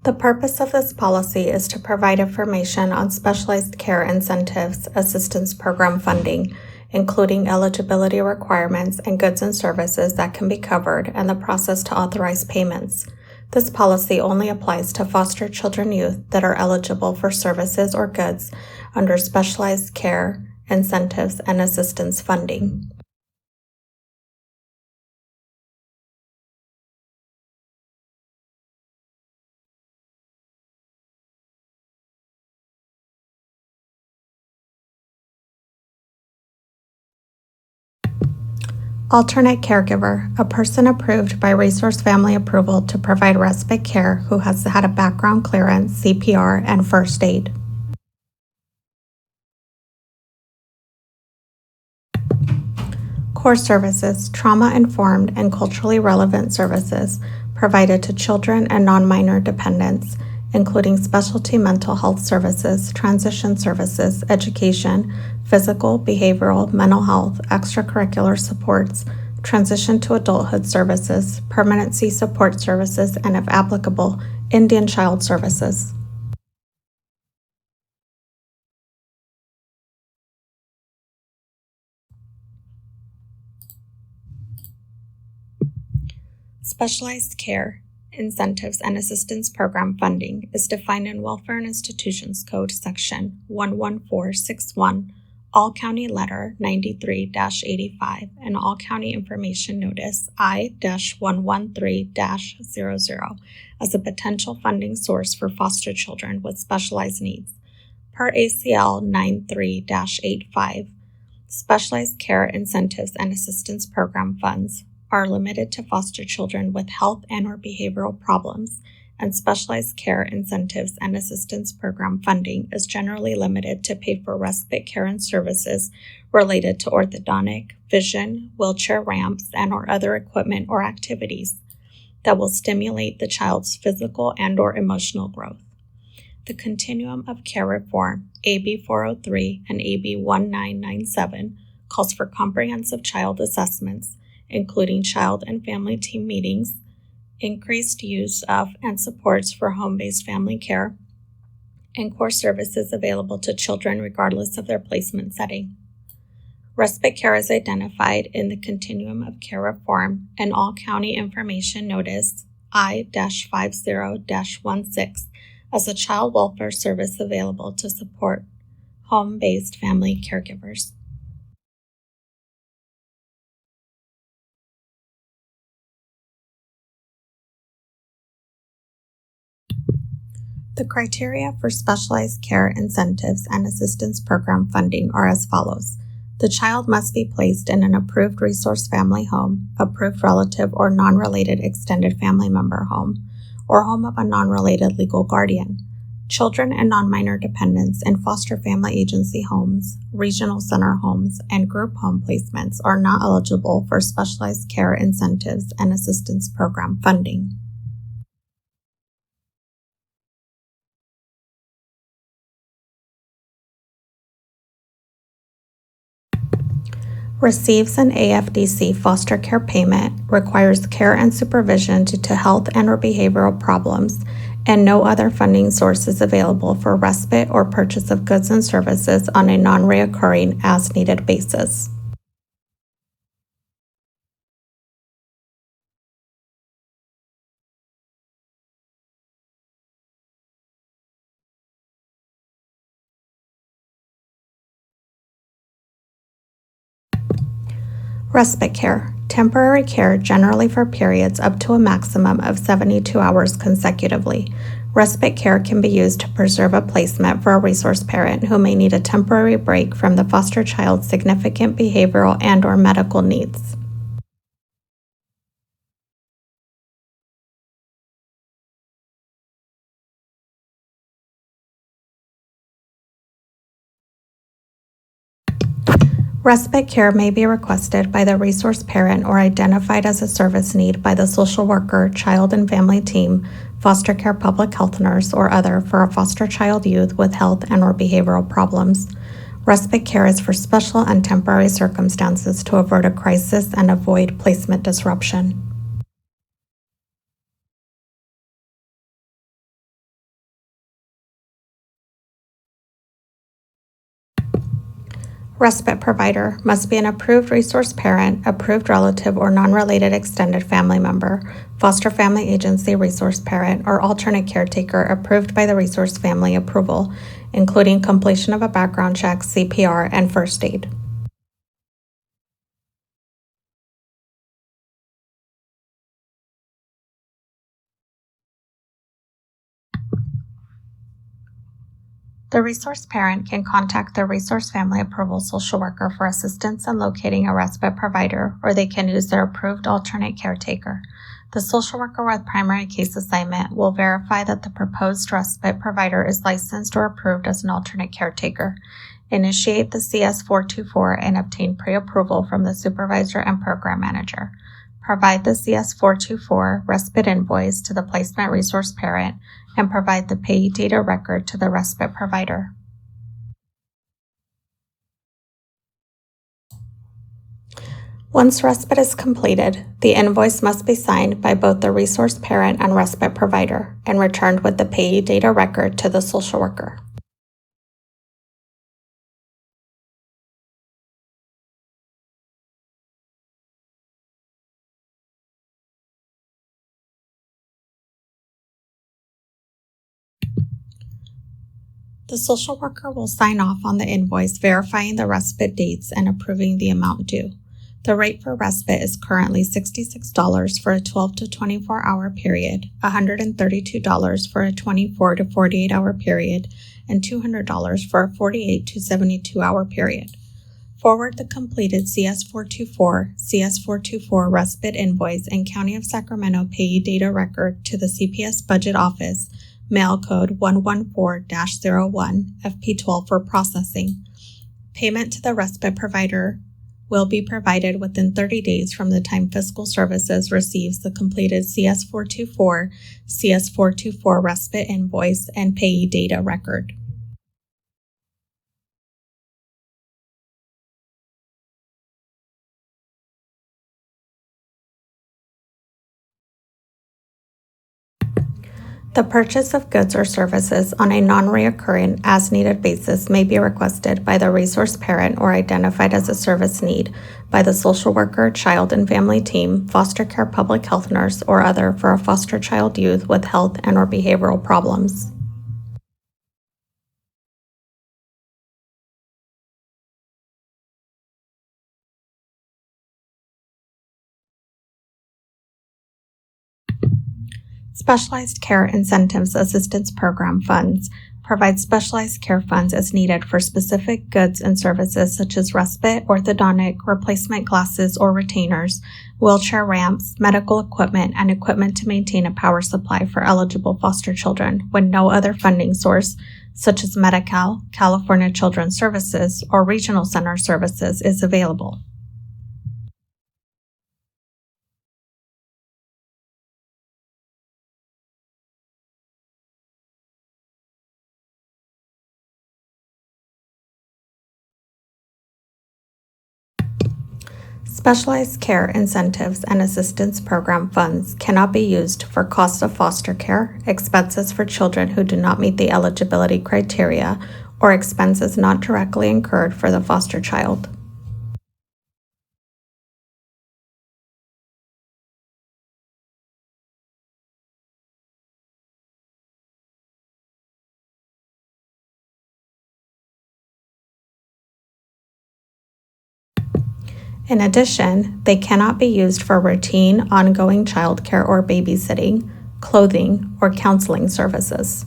The purpose of this policy is to provide information on specialized care incentives assistance program funding, including eligibility requirements and goods and services that can be covered and the process to authorize payments. This policy only applies to foster children youth that are eligible for services or goods under specialized care incentives and assistance funding. Alternate caregiver, a person approved by Resource Family Approval to provide respite care who has had a background clearance, CPR, and first aid. Core services, trauma-informed and culturally relevant services provided to children and non-minor dependents, including specialty mental health services, transition services, education, physical, behavioral, mental health, extracurricular supports, transition to adulthood services, permanency support services, and if applicable, Indian child services. Specialized care, incentives, and assistance program funding is defined in Welfare and Institutions Code Section 11461, All County Letter 93-85, and All County Information Notice I-113-00 as a potential funding source for foster children with specialized needs. Per ACL 93-85, specialized care incentives and assistance program funds are limited to foster children with health and/or behavioral problems, and specialized care incentives and assistance program funding is generally limited to pay for respite care and services related to orthodontic, vision, wheelchair ramps, and/or other equipment or activities that will stimulate the child's physical and/or emotional growth. The Continuum of Care Reform, AB 403 and AB 1997, calls for comprehensive child assessments, including child and family team meetings, increased use of and supports for home-based family care, and core services available to children regardless of their placement setting. Respite care is identified in the Continuum of Care Reform and All County Information Notice I-50-16 as a child welfare service available to support home-based family caregivers. The criteria for specialized care incentives and assistance program funding are as follows. The child must be placed in an approved resource family home, approved relative or non-related extended family member home, or home of a non-related legal guardian. Children and non-minor dependents in foster family agency homes, regional center homes, and group home placements are not eligible for specialized care incentives and assistance program funding. Receives an AFDC foster care payment, requires care and supervision due to health and/or behavioral problems, and no other funding sources available for respite or purchase of goods and services on a non-reoccurring as-needed basis. Respite care, temporary care generally for periods up to a maximum of 72 hours consecutively. Respite care can be used to preserve a placement for a resource parent who may need a temporary break from the foster child's significant behavioral and/or medical needs. Respite care may be requested by the resource parent or identified as a service need by the social worker, child and family team, foster care public health nurse, or other for a foster child youth with health and/or behavioral problems. Respite care is for special and temporary circumstances to avert a crisis and avoid placement disruption. Respite provider must be an approved resource parent, approved relative or non-related extended family member, foster family agency resource parent, or alternate caretaker approved by the resource family approval, including completion of a background check, CPR, and first aid. The resource parent can contact the resource family approval social worker for assistance in locating a respite provider, or they can use their approved alternate caretaker. The social worker with primary case assignment will verify that the proposed respite provider is licensed or approved as an alternate caretaker, initiate the CS 424 and obtain pre-approval from the supervisor and program manager. Provide the CS 424 respite invoice to the placement resource parent, and provide the payee data record to the respite provider. Once respite is completed, the invoice must be signed by both the resource parent and respite provider and returned with the payee data record to the social worker. The social worker will sign off on the invoice verifying the respite dates and approving the amount due. The rate for respite is currently $66 for a 12 to 24 hour period, $132 for a 24 to 48 hour period, and $200 for a 48 to 72 hour period. Forward the completed CS424, CS424 respite invoice and County of Sacramento payee data record to the CPS Budget Office, mail code 114-01, FP12 for processing. Payment to the respite provider will be provided within 30 days from the time Fiscal Services receives the completed CS424, CS424 respite invoice and payee data record. The purchase of goods or services on a non-reoccurring, as-needed basis may be requested by the resource parent or identified as a service need by the social worker, child and family team, foster care public health nurse, or other for a foster child youth with health and/or behavioral problems. Specialized Care Incentives Assistance Program funds provide specialized care funds as needed for specific goods and services such as respite, orthodontic, replacement glasses or retainers, wheelchair ramps, medical equipment, and equipment to maintain a power supply for eligible foster children when no other funding source, such as Medi-Cal, California Children's Services, or Regional Center Services, is available. Specialized Care Incentives and Assistance Program funds cannot be used for cost of foster care, expenses for children who do not meet the eligibility criteria, or expenses not directly incurred for the foster child. In addition, they cannot be used for routine, ongoing childcare or babysitting, clothing, or counseling services.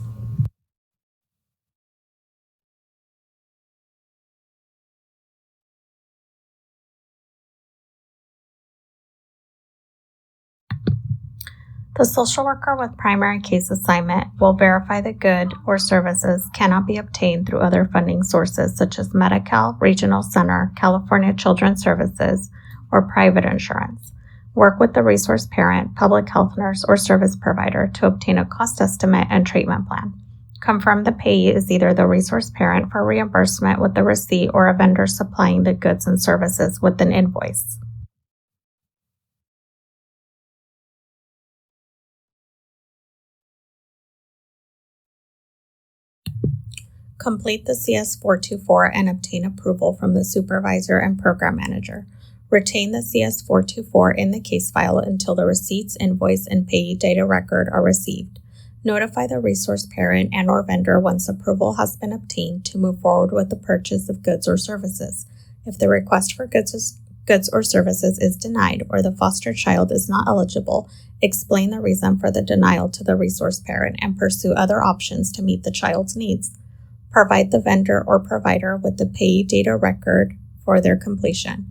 The social worker with primary case assignment will verify that good or services cannot be obtained through other funding sources such as Medi-Cal, Regional Center, California Children's Services, or private insurance. Work with the resource parent, public health nurse, or service provider to obtain a cost estimate and treatment plan. Confirm the payee is either the resource parent for reimbursement with the receipt or a vendor supplying the goods and services with an invoice. Complete the CS424 and obtain approval from the supervisor and program manager. Retain the CS424 in the case file until the receipts, invoice, and payee data record are received. Notify the resource parent and/or vendor once approval has been obtained to move forward with the purchase of goods or services. If the request for goods or services is denied or the foster child is not eligible, explain the reason for the denial to the resource parent and pursue other options to meet the child's needs. Provide the vendor or provider with the payee data record for their completion.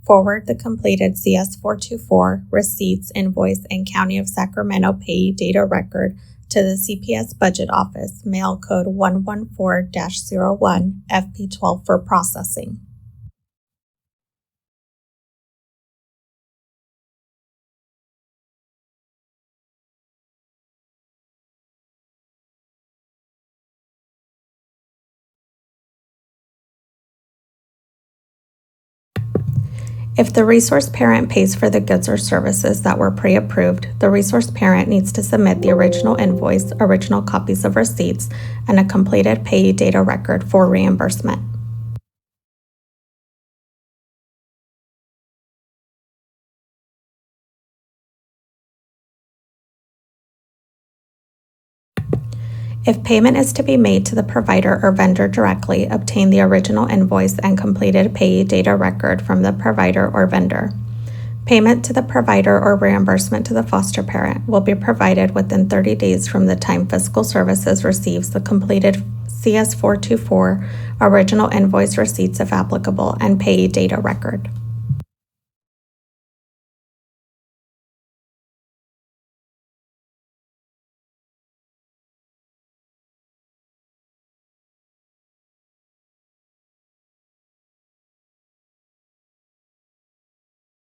Forward the completed CS424, receipts, invoice, and County of Sacramento payee data record to the CPS Budget Office, mail code 114-01 FP12 for processing. If the resource parent pays for the goods or services that were pre-approved, the resource parent needs to submit the original invoice, original copies of receipts, and a completed payee data record for reimbursement. If payment is to be made to the provider or vendor directly, obtain the original invoice and completed payee data record from the provider or vendor. Payment to the provider or reimbursement to the foster parent will be provided within 30 days from the time Fiscal Services receives the completed CS424, original invoice, receipts if applicable, and payee data record.